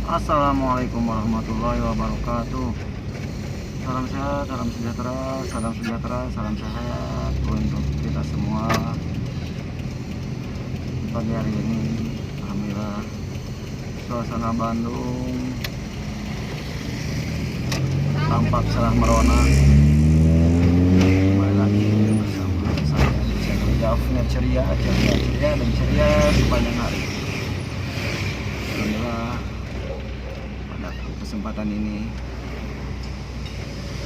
Assalamualaikum warahmatullahi wabarakatuh. Salam sehat, salam sejahtera, salam sejahtera, salam sehat untuk kita semua. Pagi hari ini, alhamdulillah, suasana Bandung tampak cerah merona. Kembali lagi bersama saya di channel Jafner ceria dan ceria sepanjang hari. Alhamdulillah, pada kesempatan ini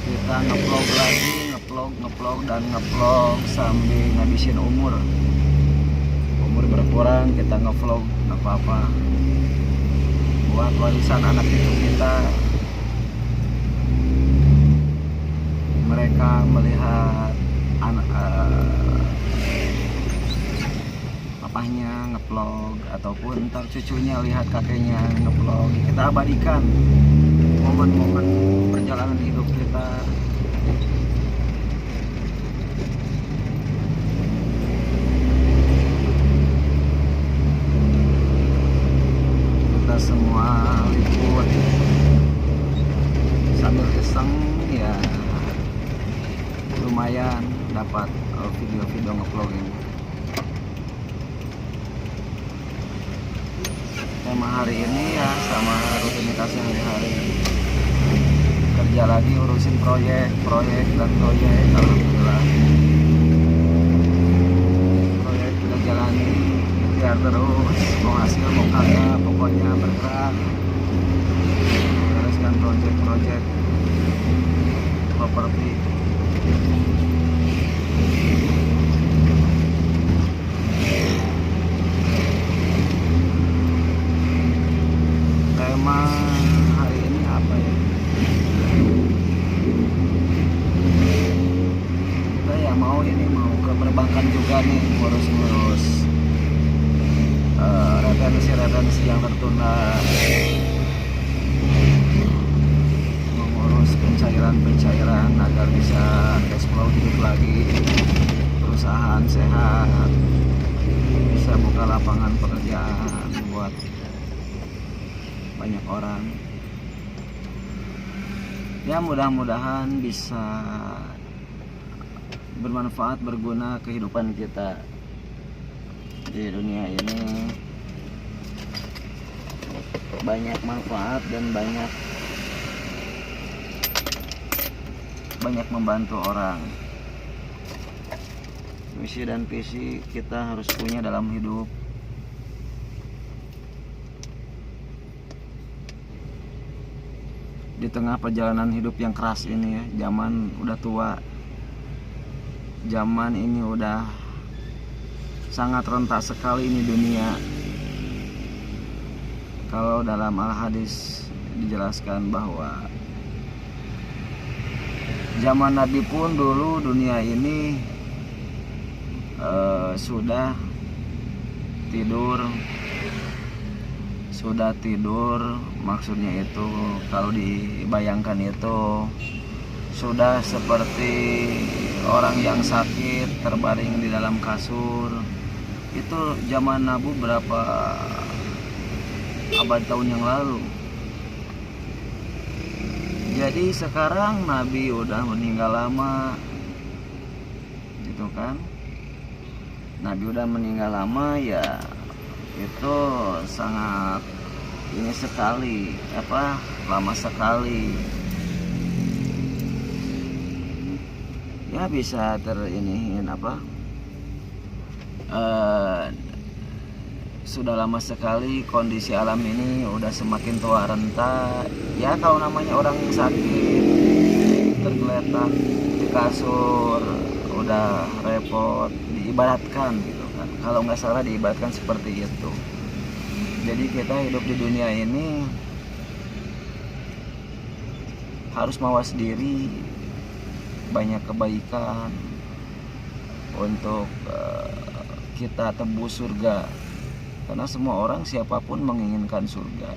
kita ngevlog lagi, ngevlog sambil ngabisin umur berkurang. Kita ngevlog nggak apa-apa buat warisan anak cucu kita. Mereka melihat anak papahnya ngevlog ataupun ntar cucunya lihat kakeknya ngevlog. Kita abadikan momen-momen perjalanan hidup kita. Kita semua liput sambil iseng ya, lumayan dapat video-video ngevlogging. Tema hari ini ya sama rutinitas hari-hari, kerja lagi, urusin proyek. Alhamdulillah proyek kita jalani biar terus, mau hasil mau kagak, pokoknya bergerak bereskan proyek properti. Tema hari ini apa ya? Kita ya mau ke perbankan juga nih, ngurus retensi yang tertunda, mengurus pencairan agar bisa cash flow hidup lagi, perusahaan sehat, bisa buka lapangan pekerjaan buat banyak orang. Ya mudah-mudahan bisa bermanfaat, berguna kehidupan kita di dunia ini. Banyak manfaat dan banyak membantu orang. Misi dan visi kita harus punya dalam hidup. Di tengah perjalanan hidup yang keras ini ya, zaman udah tua, zaman ini udah sangat rentak sekali ini dunia. Kalau dalam al-hadis dijelaskan bahwa zaman Nabi pun dulu dunia ini sudah tidur, maksudnya itu kalau dibayangkan itu sudah seperti orang yang sakit terbaring di dalam kasur. Itu zaman Nabi berapa abad tahun yang lalu. Jadi sekarang Nabi udah meninggal lama, gitu kan? Nabi udah meninggal lama ya, itu sangat ini sekali, lama sekali. Ya bisa sudah lama sekali kondisi alam ini udah semakin tua renta. Ya kalau namanya orang sakit tergeletak di kasur udah repot, diibaratkan gitu kan, kalau nggak salah diibaratkan seperti itu. Jadi kita hidup di dunia ini harus mawas diri, banyak kebaikan untuk kita tembus surga. Karena semua orang, siapapun menginginkan surga.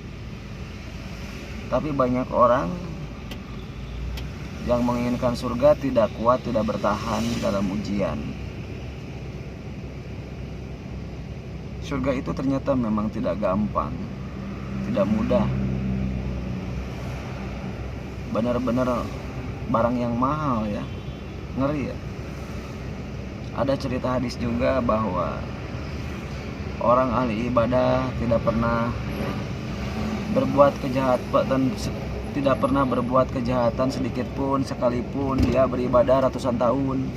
Tapi banyak orang yang menginginkan surga tidak kuat, tidak bertahan dalam ujian. Surga itu ternyata memang tidak gampang, tidak mudah. benar-benar barang yang mahal ya, ngeri ya. Ada cerita hadis juga bahwa orang ahli ibadah tidak pernah berbuat kejahatan, tidak pernah berbuat kejahatan sedikit pun sekalipun dia beribadah ratusan tahun.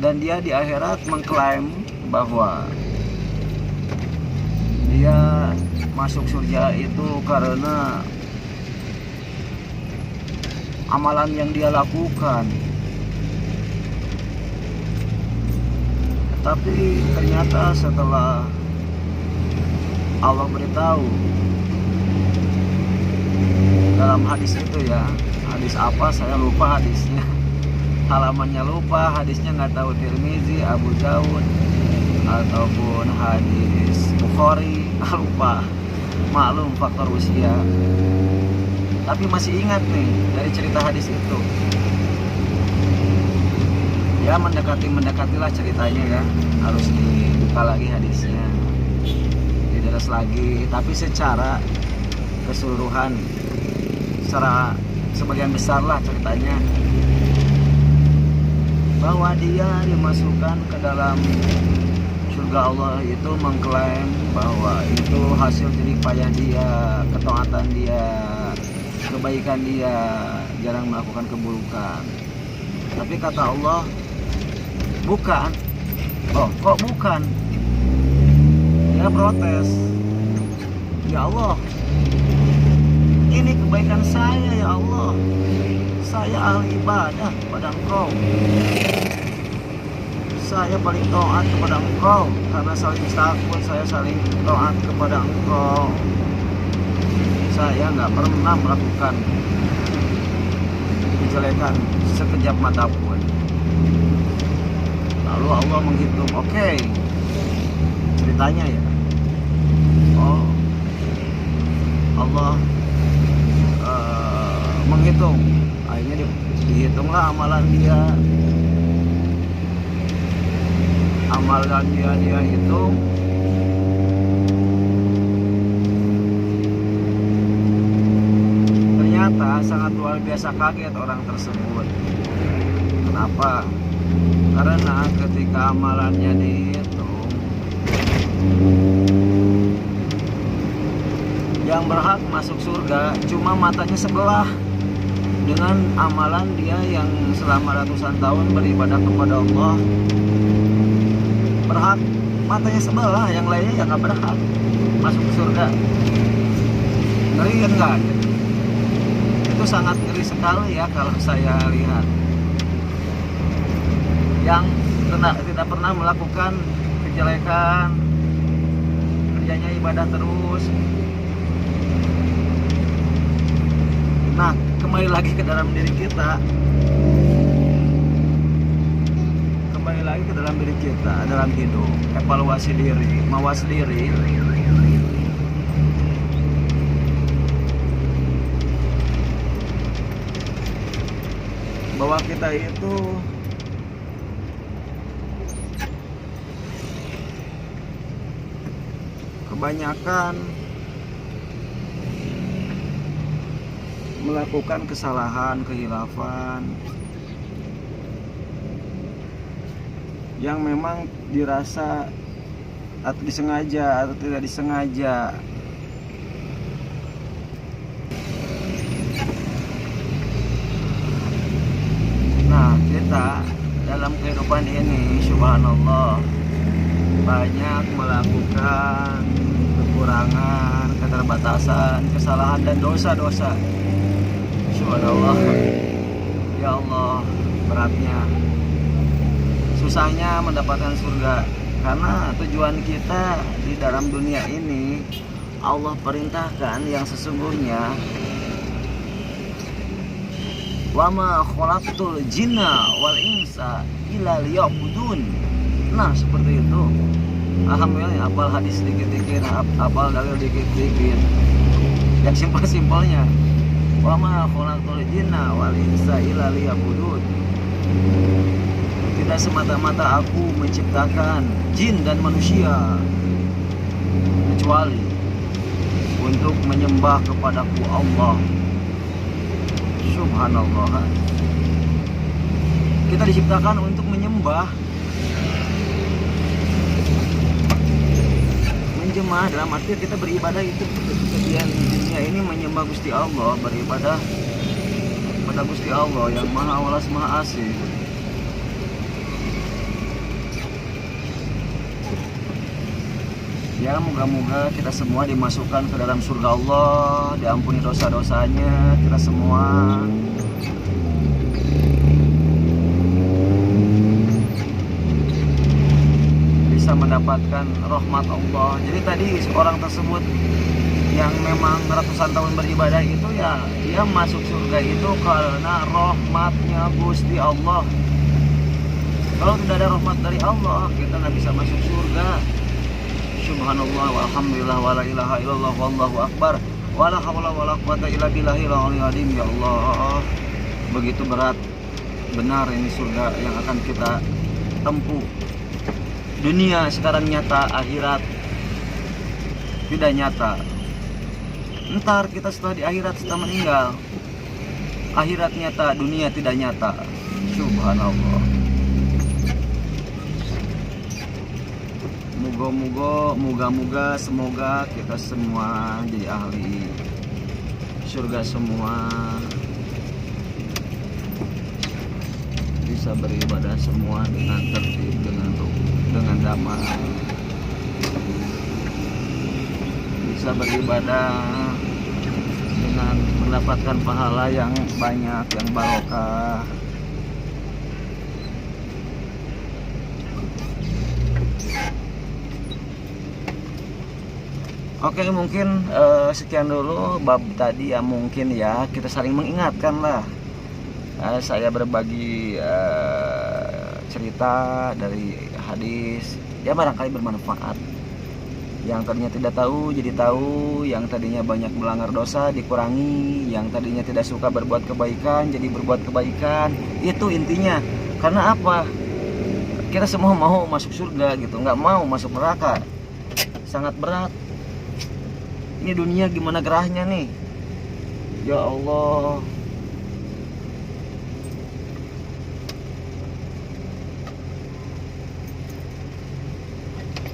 Dan dia di akhirat mengklaim bahwa dia masuk surga itu karena amalan yang dia lakukan. Tapi ternyata setelah Allah beritahu dalam hadis itu ya, hadis apa saya lupa hadisnya, halamannya lupa, hadisnya nggak tahu, Tirmizi, Abu Daud ataupun hadis Bukhari, lupa, maklum faktor usia. Tapi masih ingat nih dari cerita hadis itu. Ya mendekatilah ceritanya ya, harus dibuka lagi hadisnya, dideres lagi. Tapi secara keseluruhan, secara sebagian besar lah ceritanya, bahwa dia dimasukkan ke dalam surga Allah itu mengklaim bahwa itu hasil jerih payah dia, ketaatan dia, kebaikan dia, jarang melakukan keburukan. Tapi kata Allah, bukan. Oh, kok bukan? Dia protes. Ya Allah, ini kebaikan saya ya Allah. Saya ahli ibadah kepada Engkau. Saya paling taat kepada Engkau. Karena saling takut, saya saling taat kepada Engkau. Saya nggak pernah melakukan kejelekan sekejap mata pun. Lalu Allah menghitung, oke, ceritanya ya. Oh, Allah menghitung. Akhirnya dihitunglah amalan dia. Amalan dia hitung. Ternyata sangat luar biasa kaget orang tersebut. Kenapa? Karena ketika amalannya dihitung, yang berhak masuk surga cuma matanya sebelah dengan amalan dia yang selama ratusan tahun beribadah kepada Allah. Berhak matanya sebelah, yang lainnya ya nggak berhak masuk surga. Ngeri kan nggak? Itu sangat ngeri sekali ya kalau saya lihat. Yang tidak pernah melakukan kejelekan, kerjanya ibadah terus. Nah, kembali lagi ke dalam diri kita. Kembali lagi ke dalam diri kita, dalam hidup, evaluasi diri, mawas diri. Bahwa kita itu kebanyakan melakukan kesalahan, kehilafan yang memang dirasa atau disengaja atau tidak disengaja. Nah, kita dalam kehidupan ini, subhanallah, banyak melakukan kekurangan, keterbatasan, kesalahan dan dosa-dosa. Subhanallah. Ya Allah, beratnya, susahnya mendapatkan surga. Karena tujuan kita di dalam dunia ini, Allah perintahkan yang sesungguhnya, wa ma khalaqtul jinna wal insa illa liya'budun. Nah, seperti itu. Alhamdulillah, hafal hadis dikit-dikit, hafal dalil dikit-dikit. Yang simpel-simpelnya, wa ma khalaqtul jinna wal insa illa liya'budun. Tidak semata-mata aku menciptakan jin dan manusia kecuali untuk menyembah kepadaku Allah. Subhanallah. Kita diciptakan untuk menyembah, menjemah dalam arti kita beribadah itu kegiatan dunia ini menyembah Gusti Allah, beribadah pada Gusti Allah yang Maha Welas Maha Asih. Ya, moga-moga kita semua dimasukkan ke dalam surga Allah, diampuni dosa-dosanya kita semua. Bisa mendapatkan rahmat Allah. Jadi tadi orang tersebut yang memang ratusan tahun beribadah itu ya, dia masuk surga itu karena rahmatnya Gusti Allah. Kalau tidak ada rahmat dari Allah, kita nggak bisa masuk surga. Subhanallah walhamdulillah wala ilaha illallah wallahu akbar wala haula wala quwata illa billahil aliyil azim. Ya Allah, begitu berat benar ini surga yang akan kita tempuh. Dunia sekarang nyata, akhirat tidak nyata. Ntar kita setelah di akhirat, setelah meninggal, akhirat nyata, dunia tidak nyata. Subhanallah. Moga-moga semoga kita semua jadi ahli surga semua, bisa beribadah semua dengan tertib, dengan damai, bisa beribadah dengan mendapatkan pahala yang banyak, yang barokah. Oke, mungkin sekian dulu bab tadi ya, mungkin ya kita saling mengingatkan lah. Saya berbagi cerita dari hadis, ya barangkali bermanfaat. Yang tadinya tidak tahu jadi tahu, yang tadinya banyak melanggar dosa dikurangi, yang tadinya tidak suka berbuat kebaikan jadi berbuat kebaikan. Itu intinya. Karena apa? Kita semua mau masuk surga gitu, nggak mau masuk neraka. Sangat berat. Ini dunia gimana gerahnya nih? Ya Allah.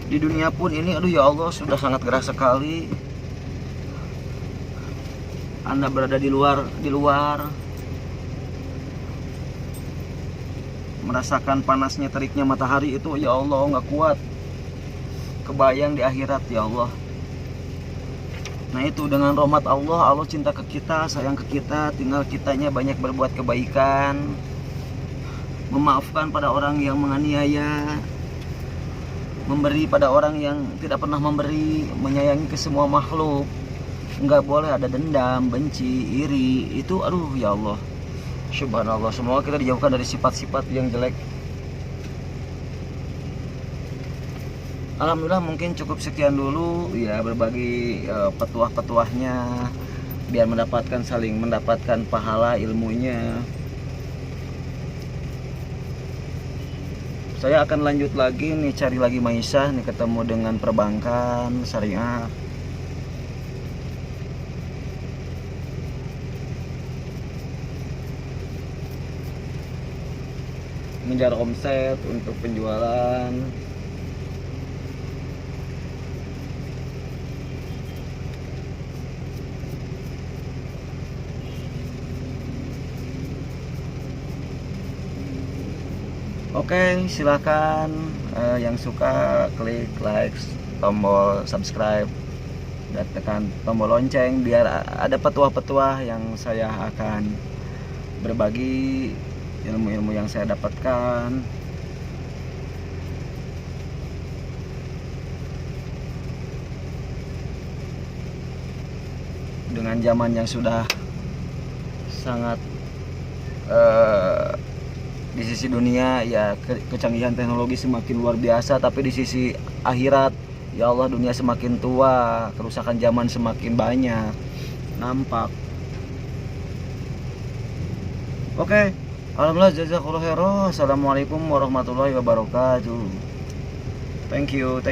Di dunia pun ini, aduh ya Allah, sudah sangat gerah sekali. Anda berada di luar merasakan panasnya teriknya matahari itu, ya Allah, nggak kuat. Kebayang di akhirat, ya Allah. Nah itu, dengan rahmat Allah, Allah cinta ke kita, sayang ke kita, tinggal kitanya banyak berbuat kebaikan, memaafkan pada orang yang menganiaya, memberi pada orang yang tidak pernah memberi, menyayangi ke semua makhluk. Nggak boleh ada dendam, benci, iri. Itu aduh ya Allah, subhanallah. Semoga kita dijauhkan dari sifat-sifat yang jelek. Alhamdulillah, mungkin cukup sekian dulu ya, berbagi petuah-petuahnya biar saling mendapatkan pahala ilmunya. Saya akan lanjut lagi nih, cari lagi Maisah nih, ketemu dengan perbankan syariah. Ngejar omset untuk penjualan. Oke, silakan yang suka klik like, tombol subscribe, dan tekan tombol lonceng biar ada petuah-petuah yang saya akan berbagi ilmu-ilmu yang saya dapatkan. Dengan zaman yang sudah sangat di sisi dunia ya, kecanggihan teknologi semakin luar biasa, tapi di sisi akhirat ya Allah, dunia semakin tua, kerusakan zaman semakin banyak nampak. Oke, alhamdulillah, jazakallahu khairan. Assalamualaikum warahmatullahi wabarakatuh. Thank you.